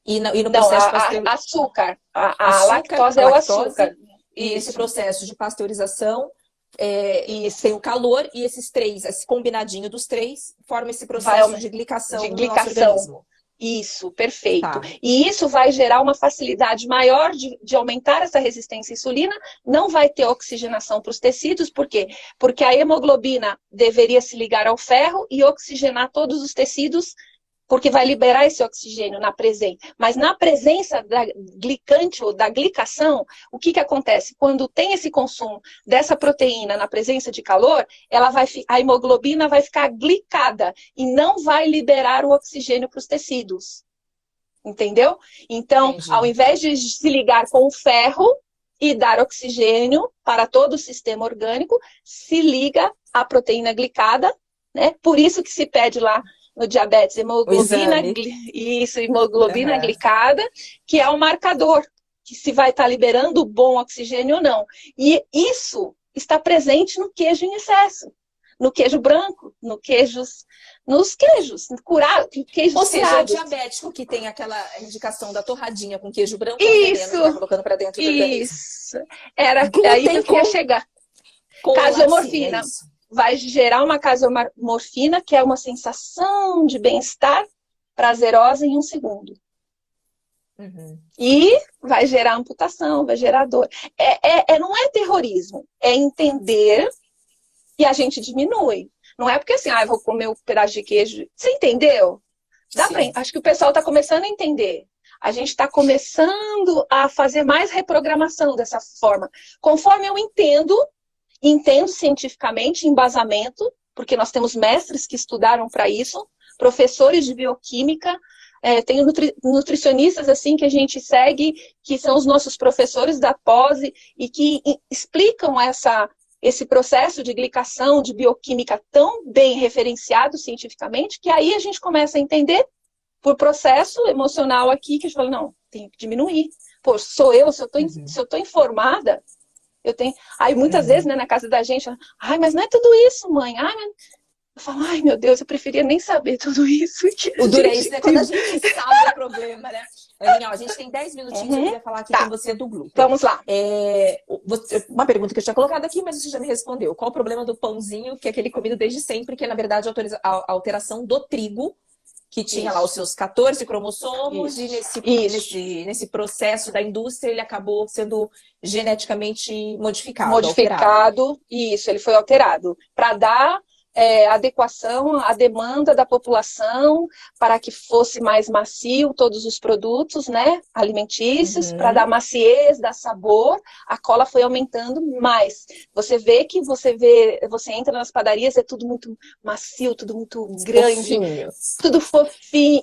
E no processo açúcar. A lactose é o açúcar. E esse processo de pasteurização tem o calor, e esses três, esse combinadinho dos três, forma esse processo de glicação no nosso organismo. Isso, perfeito. Tá. E isso vai gerar uma facilidade maior de aumentar essa resistência à insulina, não vai ter oxigenação para os tecidos, por quê? Porque a hemoglobina deveria se ligar ao ferro e oxigenar todos os tecidos, porque vai liberar esse oxigênio na presença. Mas na presença da glicante ou da glicação, o que acontece? Quando tem esse consumo dessa proteína na presença de calor, a hemoglobina vai ficar glicada e não vai liberar o oxigênio para os tecidos. Entendeu? Então, Entendi. Ao invés de se ligar com o ferro e dar oxigênio para todo o sistema orgânico, se liga à proteína glicada, né? Por isso que se pede lá no diabetes, hemoglobina glicada, que é o marcador, que se vai estar liberando o bom oxigênio ou não. E isso está presente no queijo em excesso, no queijo branco, nos queijos curados, queijos Ou seja, curados. o diabético que tem aquela indicação da torradinha com queijo branco, Isso, tá colocando para dentro do organismo. Isso. Era aí que eu queria chegar. Casomorfina. Vai gerar uma casomorfina, que é uma sensação de bem-estar prazerosa em 1 segundo. E vai gerar amputação, vai gerar dor. Não é terrorismo, é entender e a gente diminui. Não é porque assim, eu vou comer um pedaço de queijo. Você entendeu? Acho que o pessoal está começando a entender. A gente está começando a fazer mais reprogramação dessa forma. Conforme eu entendo cientificamente, embasamento, porque nós temos mestres que estudaram para isso, professores de bioquímica, tem nutricionistas assim que a gente segue, que são os nossos professores da pós e que explicam esse processo de glicação, de bioquímica tão bem referenciado cientificamente, que aí a gente começa a entender por processo emocional aqui, que a gente fala, não, tem que diminuir. Pô, sou eu, se eu estou informada, eu tenho. Aí muitas vezes, né, na casa da gente, mas não é tudo isso, mãe. Eu falo, ai meu Deus, eu preferia nem saber tudo isso. O duro é isso, né? Quando a gente sabe o problema, né? Aninha, a gente tem 10 minutinhos, eu queria falar aqui com você do glúten. Vamos lá. Uma pergunta que eu tinha colocado aqui, mas você já me respondeu. Qual o problema do pãozinho, que é aquele comido desde sempre, que é, na verdade, a alteração do trigo, que tinha lá os seus 14 cromossomos, e nesse processo da indústria ele acabou sendo geneticamente modificado. Alterado. Isso, ele foi alterado. Para dar adequação à demanda da população, para que fosse mais macio todos os produtos, né, alimentícios, para dar maciez, dar sabor, a cola foi aumentando mais. Você entra nas padarias, é tudo muito macio, tudo muito grande, fofinho. Tudo fofinho,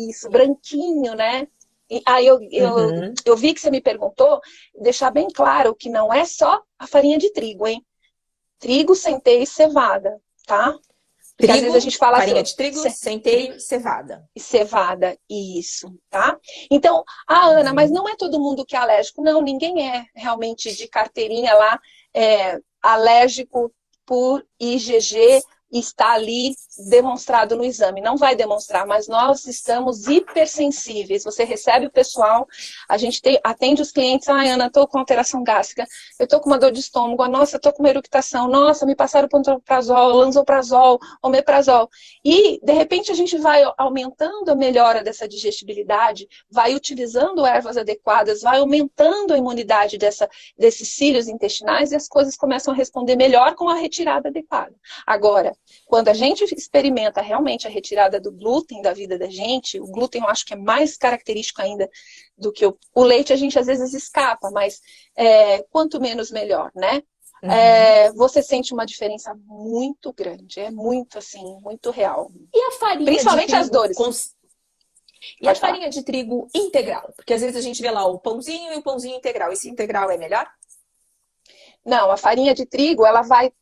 isso, branquinho, né? E aí eu vi que você me perguntou, deixar bem claro que não é só a farinha de trigo, hein? Trigo, centeio e cevada. Tá? Porque às vezes a gente fala farinha de trigo, centeio e cevada. E cevada, isso, tá? Então, Ana, mas não é todo mundo que é alérgico. Não, ninguém é realmente de carteirinha lá alérgico por IgG e está ali demonstrado no exame. Não vai demonstrar, mas nós estamos hipersensíveis. Você recebe o pessoal, a gente atende os clientes, Ana, estou com alteração gástrica, eu estou com uma dor de estômago, nossa, estou com uma eructação, nossa, me passaram pantoprazol, lanzoprazol, omeprazol. E, de repente, a gente vai aumentando a melhora dessa digestibilidade, vai utilizando ervas adequadas, vai aumentando a imunidade desses cílios intestinais e as coisas começam a responder melhor com a retirada adequada. Agora, quando a gente experimenta realmente a retirada do glúten da vida da gente, o glúten eu acho que é mais característico ainda do que o leite, a gente às vezes escapa, mas quanto menos melhor, né? Você sente uma diferença muito grande, é muito assim, muito real. E a farinha principalmente de trigo, as dores. E a farinha de trigo integral? Porque às vezes a gente vê lá o pãozinho e o pãozinho integral. Esse integral é melhor? Não, a farinha de trigo, ela vai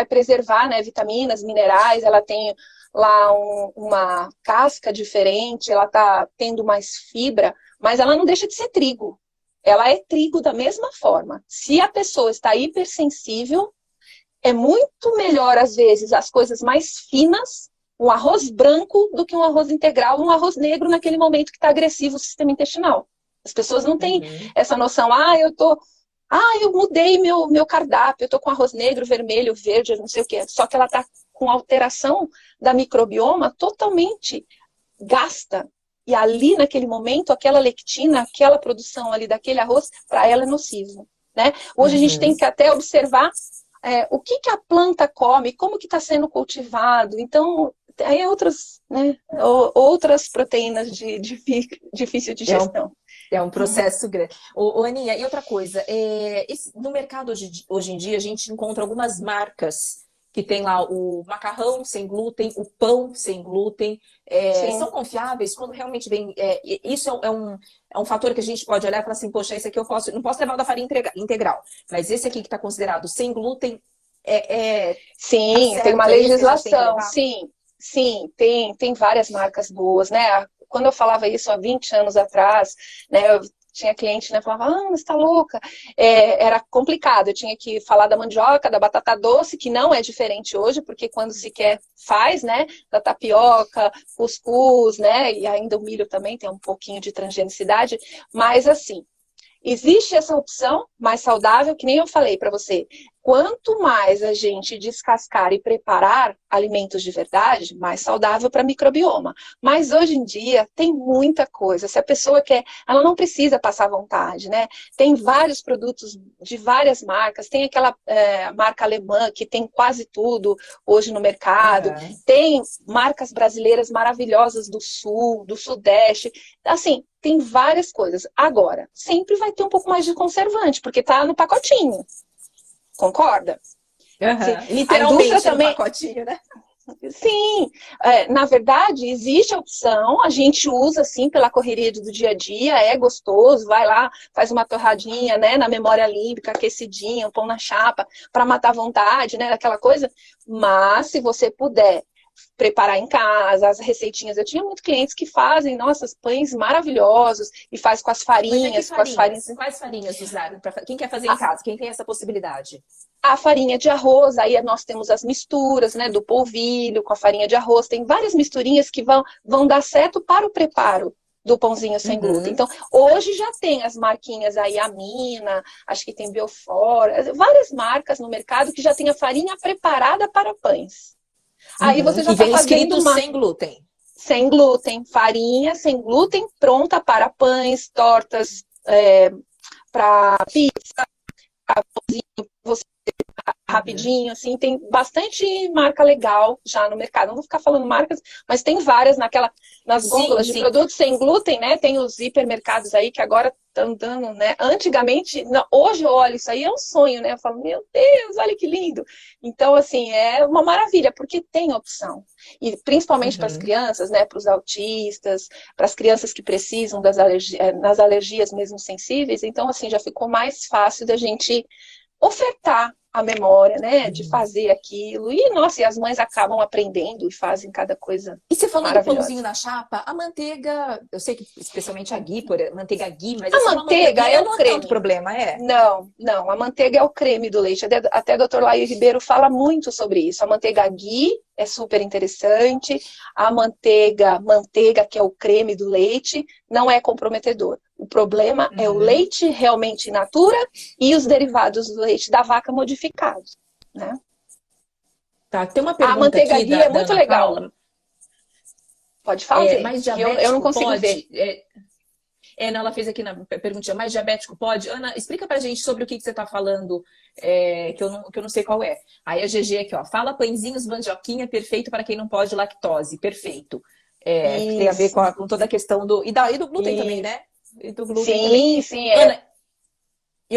preservar, né, vitaminas, minerais, ela tem lá uma casca diferente, ela tá tendo mais fibra, mas ela não deixa de ser trigo. Ela é trigo da mesma forma. Se a pessoa está hipersensível, é muito melhor, às vezes, as coisas mais finas, um arroz branco, do que um arroz integral, um arroz negro naquele momento que está agressivo o sistema intestinal. As pessoas não têm essa noção, eu mudei meu cardápio, eu tô com arroz negro, vermelho, verde, não sei o quê. Só que ela tá com alteração da microbioma totalmente gasta. E ali, naquele momento, aquela lectina, aquela produção ali daquele arroz, para ela é nocivo, né? Hoje a gente tem que até observar o que a planta come, como que está sendo cultivado. Então, aí outras proteínas de difícil digestão. É um processo grande. Aninha, e outra coisa, no mercado hoje em dia a gente encontra algumas marcas que tem lá o macarrão sem glúten, o pão sem glúten. São confiáveis quando realmente vem... isso é um fator que a gente pode olhar e falar assim, poxa, esse aqui não posso levar o da farinha integral, mas esse aqui que está considerado sem glúten Sim, tá tem uma certo, legislação, sim, tem várias marcas boas, né? Quando eu falava isso há 20 anos atrás, né, eu tinha cliente, né, falava, você está louca. Era complicado, eu tinha que falar da mandioca, da batata doce, que não é diferente hoje, porque quando se quer, faz, né, da tapioca, cuscuz, né, e ainda o milho também tem um pouquinho de transgenicidade, mas assim, existe essa opção mais saudável, que nem eu falei para você. Quanto mais a gente descascar e preparar alimentos de verdade, mais saudável para microbioma. Mas hoje em dia tem muita coisa. Se a pessoa quer, ela não precisa passar vontade, né? Tem vários produtos de várias marcas. Tem aquela marca alemã que tem quase tudo hoje no mercado. Tem marcas brasileiras maravilhosas do sul, do sudeste. Assim, tem várias coisas. Agora, sempre vai ter um pouco mais de conservante, porque tá no pacotinho. Concorda? Literalmente a indústria também... no pacotinho, né? Sim, na verdade existe a opção, a gente usa assim pela correria do dia a dia, é gostoso, vai lá, faz uma torradinha, né, na memória límbica, aquecidinha, um pão na chapa, para matar a vontade, né, aquela coisa, mas se você puder preparar em casa, as receitinhas. Eu tinha muitos clientes que fazem, nossa, pães maravilhosos, e faz com as farinhas, com as farinhas. Quais farinhas usaram? Quem quer fazer em casa? Quem tem essa possibilidade? A farinha de arroz, aí nós temos as misturas, né, do polvilho com a farinha de arroz. Tem várias misturinhas que vão dar certo para o preparo do pãozinho sem glúten. Então, hoje já tem as marquinhas aí, a Mina, acho que tem Belfort, várias marcas no mercado que já tem a farinha preparada para pães. Aí você já está fazendo sem glúten. Sem glúten, farinha sem glúten, pronta para pães, tortas, para pizza, você rapidinho, assim, tem bastante marca legal já no mercado. Não vou ficar falando marcas, mas tem várias nas gôndolas de produtos sem glúten, né? Tem os hipermercados aí que agora estão dando, né? Antigamente, hoje eu olho isso aí, é um sonho, né? Eu falo, meu Deus, olha que lindo. Então, assim, é uma maravilha, porque tem opção. E principalmente para as crianças, né? Para os autistas, para as crianças que precisam nas alergias mesmo sensíveis. Então, assim, já ficou mais fácil da gente ofertar a memória, né, de fazer aquilo. E, nossa, e as mães acabam aprendendo e fazem cada coisa. E você falou do pãozinho na chapa, a manteiga, eu sei que especialmente a ghee, manteiga ghee, mas a manteiga é o creme. Não é tanto problema, é? Não, a manteiga é o creme do leite. Até o Dr. Laio Ribeiro fala muito sobre isso. A manteiga ghee é super interessante. A manteiga, que é o creme do leite, não é comprometedor. O problema é o leite realmente in natura e os derivados do leite da vaca modificados, né? Tá, tem uma pergunta a manteiga aqui ghee é muito legal. Paula. Pode falar. Mais diabético eu não consigo pode? ver. Não, ela fez aqui na perguntinha, mais diabético pode? Ana, explica pra gente sobre o que você tá falando, que eu não sei qual é. Aí a GG aqui, ó, fala pãezinhos mandioquinha, perfeito para quem não pode lactose, perfeito. Que tem a ver com toda a questão do... E do glúten também, né? E do glúten também. Sim. Ana,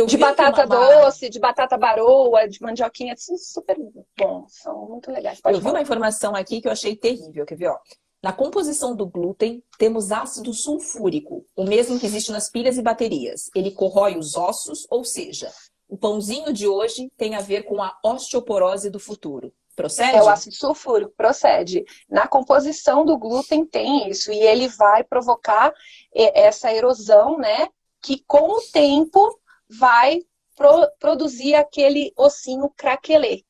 de batata doce, de batata baroa, de mandioquinha, super bom, são muito legais. Eu vi uma informação aqui que eu achei terrível, quer ver, ó? Na composição do glúten, temos ácido sulfúrico, o mesmo que existe nas pilhas e baterias. Ele corrói os ossos, ou seja, o pãozinho de hoje tem a ver com a osteoporose do futuro. Procede? É o ácido sulfúrico, procede. Na composição do glúten tem isso, e ele vai provocar essa erosão, né? Que com o tempo vai produzir aquele ossinho craquelê,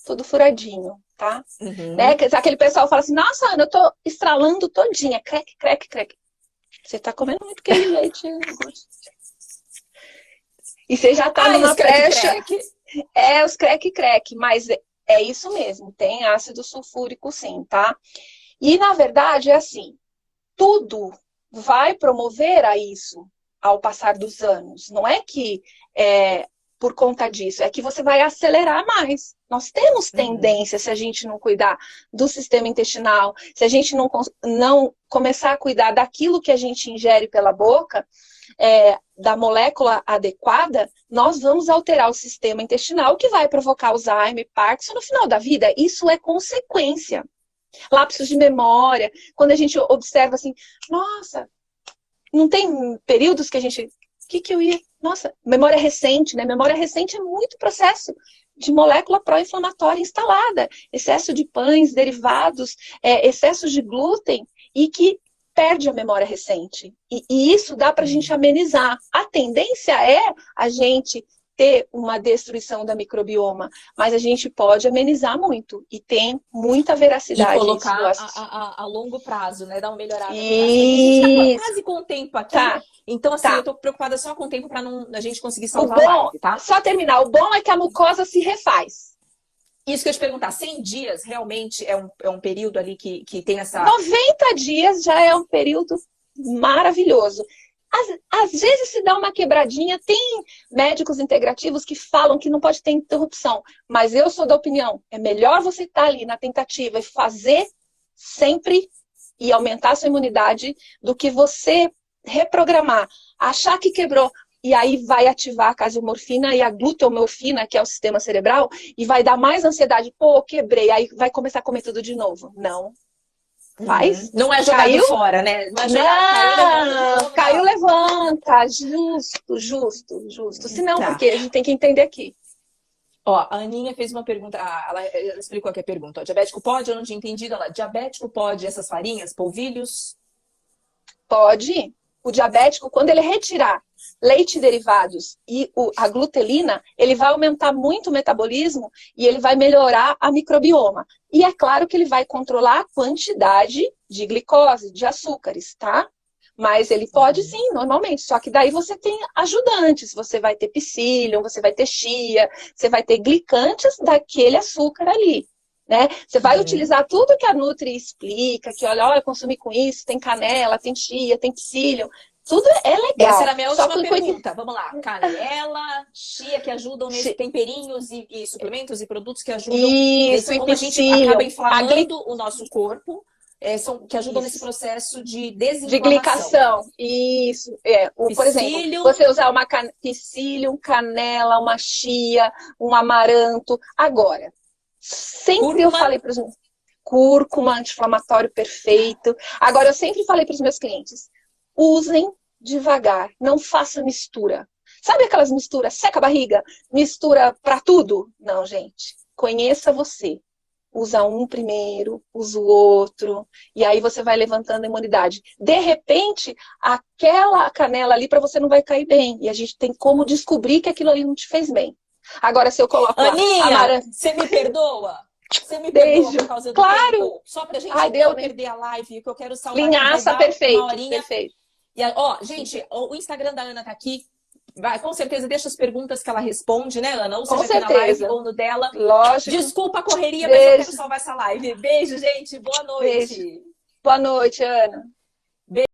todo furadinho. Tá? Né? Aquele pessoal fala assim, nossa, Ana, eu tô estralando todinha, crack, crack, crack. Você tá comendo muito aquele leite. E você já tá numa brecha. Os crack, crack, mas é isso mesmo, tem ácido sulfúrico sim, tá? E na verdade é assim, tudo vai promover a isso ao passar dos anos. Não é que por conta disso, é que você vai acelerar mais. Nós temos tendência, se a gente não cuidar do sistema intestinal, se a gente não começar a cuidar daquilo que a gente ingere pela boca, da molécula adequada, nós vamos alterar o sistema intestinal, que vai provocar Alzheimer, Parkinson no final da vida. Isso é consequência. Lapsos de memória, quando a gente observa assim, nossa, não tem períodos que a gente... Nossa, memória recente, né? Memória recente é muito processo de molécula pró-inflamatória instalada. Excesso de pães, derivados, excesso de glúten e que perde a memória recente. E isso dá para a gente amenizar. A tendência é a gente ter uma destruição da microbioma, mas a gente pode amenizar muito. E tem muita veracidade. E colocar a longo prazo, né? Dar uma melhorada. Isso. A gente tá quase com o tempo aqui. Tá. Então, assim, eu tô preocupada só com o tempo para a gente conseguir salvar a live, tá? Só terminar. O bom é que a mucosa se refaz. Isso que eu ia te perguntar, 100 dias realmente é um período ali que tem essa... 90 dias já é um período maravilhoso. Às vezes se dá uma quebradinha, tem médicos integrativos que falam que não pode ter interrupção, mas eu sou da opinião, é melhor você estar ali na tentativa e fazer sempre e aumentar a sua imunidade do que você reprogramar, achar que quebrou, e aí vai ativar a casiomorfina e a gluteomorfina, que é o sistema cerebral, e vai dar mais ansiedade. Pô, quebrei, aí vai começar a comer tudo de novo. Não. Faz. Não é jogado fora, né? Não é jogado, caiu, levanta. Justo. Senão, porque a gente tem que entender aqui. Ó, a Aninha fez uma pergunta, ela explicou aqui a pergunta. Ó, diabético pode? Eu não tinha entendido. Ela, diabético pode essas farinhas, polvilhos? Pode. O diabético, quando ele retirar leite e derivados e a glutelina, ele vai aumentar muito o metabolismo e ele vai melhorar a microbioma. E é claro que ele vai controlar a quantidade de glicose, de açúcares, tá? Mas ele pode sim, normalmente. Só que daí você tem ajudantes. Você vai ter psyllium, você vai ter chia, você vai ter glicantes daquele açúcar ali. Né? Você vai utilizar tudo que a Nutri explica, que olha, consumir com isso, tem canela, tem chia, tem psyllium, tudo é legal. Essa era a minha última pergunta. Vamos lá. Canela, chia que ajudam nesses temperinhos e suplementos e produtos que ajudam. Isso, como a gente acaba inflamando o nosso corpo, que ajudam nesse processo de desinflamação. De glicação. Isso. Por exemplo, você usar uma psyllium, canela, uma chia, um amaranto. Agora, sempre eu falei para os meus... Cúrcuma, anti-inflamatório perfeito. Agora, eu sempre falei para os meus clientes, usem devagar, não faça mistura. Sabe aquelas misturas, seca a barriga, mistura para tudo? Não, gente. Conheça você. Usa um primeiro, usa o outro, e aí você vai levantando a imunidade. De repente, aquela canela ali para você não vai cair bem. E a gente tem como descobrir que aquilo ali não te fez bem. Agora, se eu coloco Aninha, você me perdoa? Você me perdoa por causa do tempo? Só pra gente não perder a live, que eu quero salvar. Linhaça, perfeito, perfeito. E, ó, gente, o Instagram da Ana tá aqui. Vai, com certeza, deixa as perguntas que ela responde, né, Ana? Ou seja, aqui na live ou no dela. Lógico. Desculpa a correria, mas eu quero salvar essa live. Beijo, gente. Boa noite. Beijo. Boa noite, Ana.